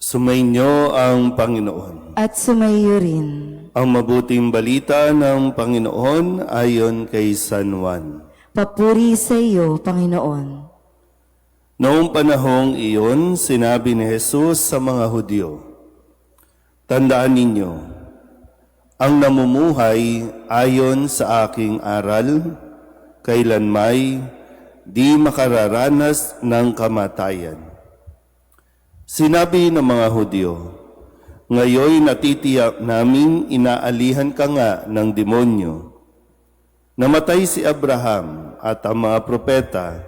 Sumainyo ang Panginoon. At sumaiyo rin. Ang mabuting balita ng Panginoon ayon kay San Juan. Papuri sa iyo, Panginoon. Noong panahong iyon, sinabi ni Jesus sa mga Hudyo, "Tandaan ninyo, ang namumuhay ayon sa aking aral, kailanmay di makararanas ng kamatayan." Sinabi ng mga Hudyo, "Ngayoy natitiyak naming inaalihan ka nga ng demonyo. Namatay si Abraham at ang mga propeta,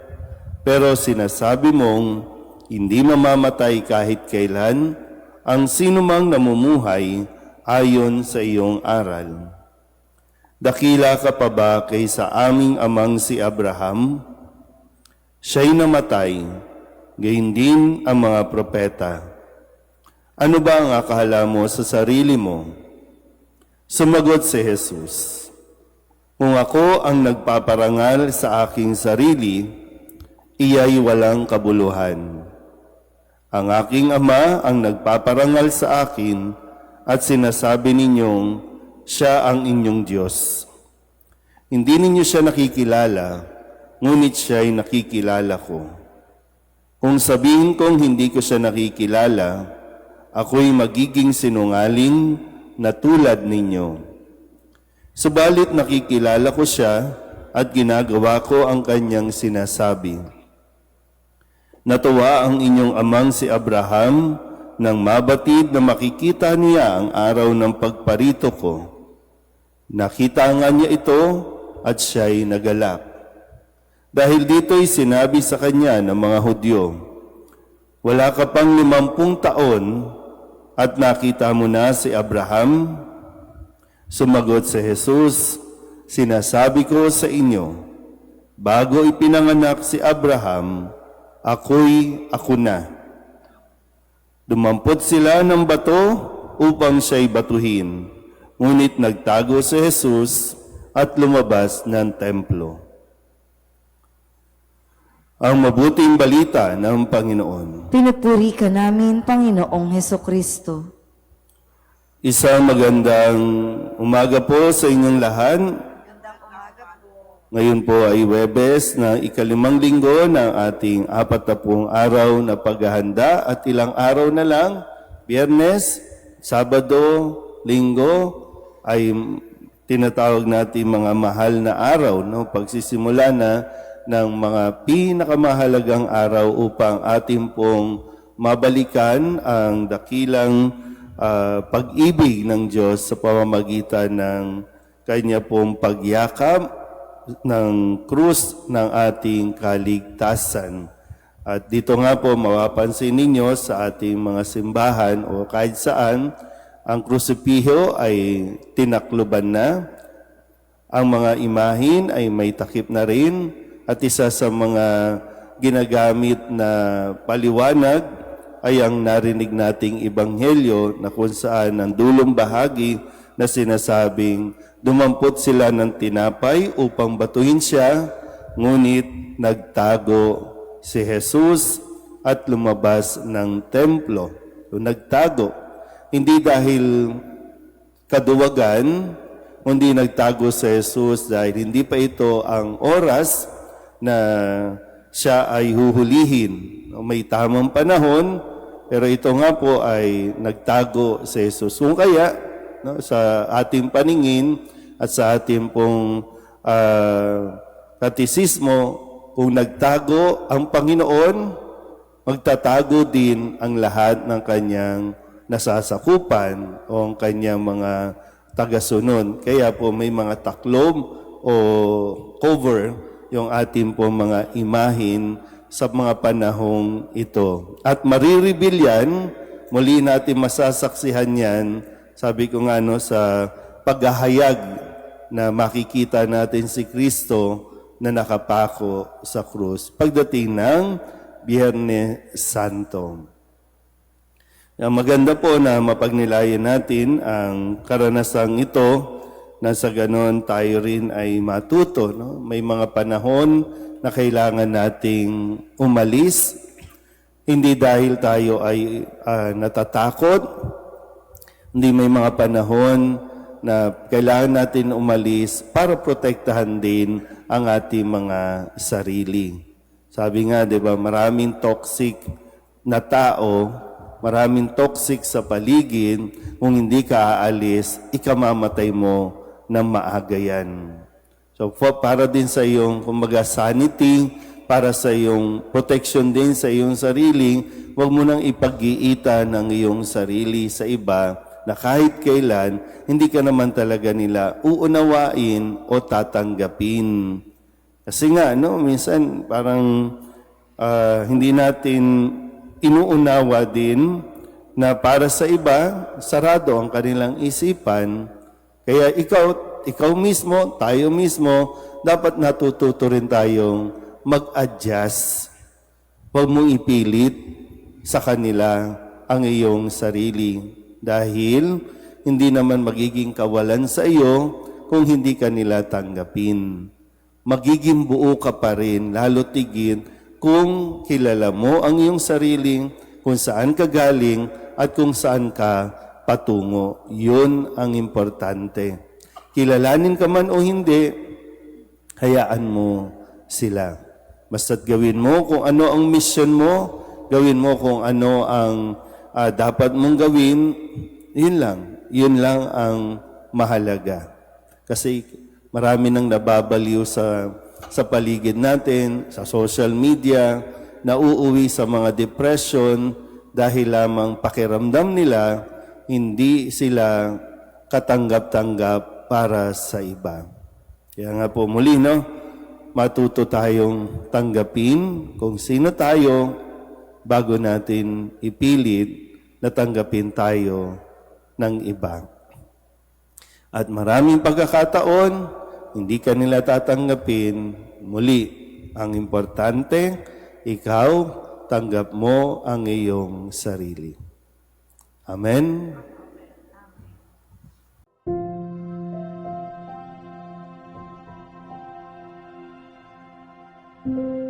pero sinasabi mong hindi mamamatay kahit kailan ang sinumang namumuhay ayon sa iyong aral. Dakila ka pa ba kaysa aming amang si Abraham? Siya'y namatay, gayon din ang mga propeta. Ano ba ang akala mo sa sarili mo?" Sumagot si Jesus, "Kung ako ang nagpaparangal sa aking sarili, iya'y walang kabuluhan. Ang aking Ama ang nagpaparangal sa akin at sinasabi ninyong siya ang inyong Diyos. Hindi ninyo siya nakikilala, ngunit siya'y nakikilala ko. Kung sabihin kong hindi ko siya nakikilala, ako'y magiging sinungaling na tulad ninyo. Subalit nakikilala ko siya at ginagawa ko ang kanyang sinasabi. Natuwa ang inyong amang si Abraham nang mabatid na makikita niya ang araw ng pagparito ko. Nakita nga niya ito at siya'y nagalak. Dahil dito'y sinabi sa kanya ng mga Hudyo, wala ka pang 50 taon at nakita mo na si Abraham? Sumagot si Jesus, sinasabi ko sa inyo, bago ipinanganak si Abraham, ako na. Dumampot sila ng bato upang siya'y batuhin, ngunit nagtago si Jesus at lumabas ng templo. Ang mabuting balita ng Panginoon. Pinupuri ka namin, Panginoong Hesukristo. Isang magandang umaga po sa inyong lahat. Ngayon po ay Huwebes na ika-5 linggo ng ating 40 araw na paghahanda at ilang araw na lang, Biyernes, Sabado, Linggo, ay tinatawag natin mga mahal na araw, no? Pagsisimula na ng mga pinakamahalagang araw upang ating pong mabalikan ang dakilang pag-ibig ng Diyos sa pamamagitan ng Kanya pong pagyakap ng krus ng ating kaligtasan. At dito nga po mapapansin ninyo sa ating mga simbahan o kahit saan, ang krusipiho ay tinakluban na, ang mga imahin ay may takip na rin, at isa sa mga ginagamit na paliwanag ay ang narinig nating ebanghelyo na kung saan ang dulong bahagi na sinasabing dumampot sila ng tinapay upang batuhin siya, ngunit nagtago si Jesus at lumabas ng templo. So, nagtago, hindi dahil kaduwagan, kundi nagtago si Jesus dahil hindi pa ito ang oras na siya ay huhulihin. May tamang panahon, pero ito nga po ay nagtago si Jesus. Kung kaya, no, sa ating paningin at sa ating pong katisismo, kung nagtago ang Panginoon, magtatago din ang lahat ng kanyang nasasakupan o ang kanyang mga tagasunod. Kaya po may mga taklob o cover yung ating po mga imahin sa mga panahong ito. At marireveal yan, muli natin masasaksihan yan, sabi ko nga no, sa paghahayag na makikita natin si Kristo na nakapako sa krus pagdating ng Biyernes Santo. Maganda po na mapagnilayan natin ang karanasang ito na sa ganon tayo rin ay matuto. No? May mga panahon na kailangan nating umalis Hindi dahil tayo ay natatakot, hindi may mga panahon na kailangan natin umalis para protektahan din ang ating mga sarili. Sabi nga, di ba, maraming toxic na tao, maraming toxic sa paligid, kung hindi ka aalis, ikamamatay mo ng maaga yan. So, para din sa iyong, kumbaga, sanity, para sa iyong protection din sa iyong sarili, huwag mo nang ipag-iita ng iyong sarili sa iba na kahit kailan, hindi ka naman talaga nila uunawain o tatanggapin. Kasi nga, no, minsan parang hindi natin inuunawa din na para sa iba, sarado ang kanilang isipan. Kaya ikaw mismo, tayo mismo, dapat natututo rin tayong mag-adjust. Huwag mong ipilit sa kanila ang iyong sarili dahil hindi naman magiging kawalan sa iyo kung hindi ka nila tanggapin. Magiging buo ka pa rin, lalo tigit kung kilala mo ang iyong sarili, kung saan ka galing at kung saan ka patungo. Yun ang importante. Kilalanin ka man o hindi, hayaan mo sila. Basta't gawin mo kung ano ang mission mo, gawin mo kung ano ang dapat mong gawin, yun lang. Yun lang ang mahalaga. Kasi marami nang nababaliw sa paligid natin, sa social media, nauuwi sa mga depression dahil lamang pakiramdam nila, hindi sila katanggap-tanggap para sa iba. Kaya nga po muli, no? Matuto tayong tanggapin kung sino tayo bago natin ipilit na tanggapin tayo ng iba. At maraming pagkakataon, hindi ka nila tatanggapin. Muli, ang importante, ikaw, tanggap mo ang iyong sarili. Amen? Thank you.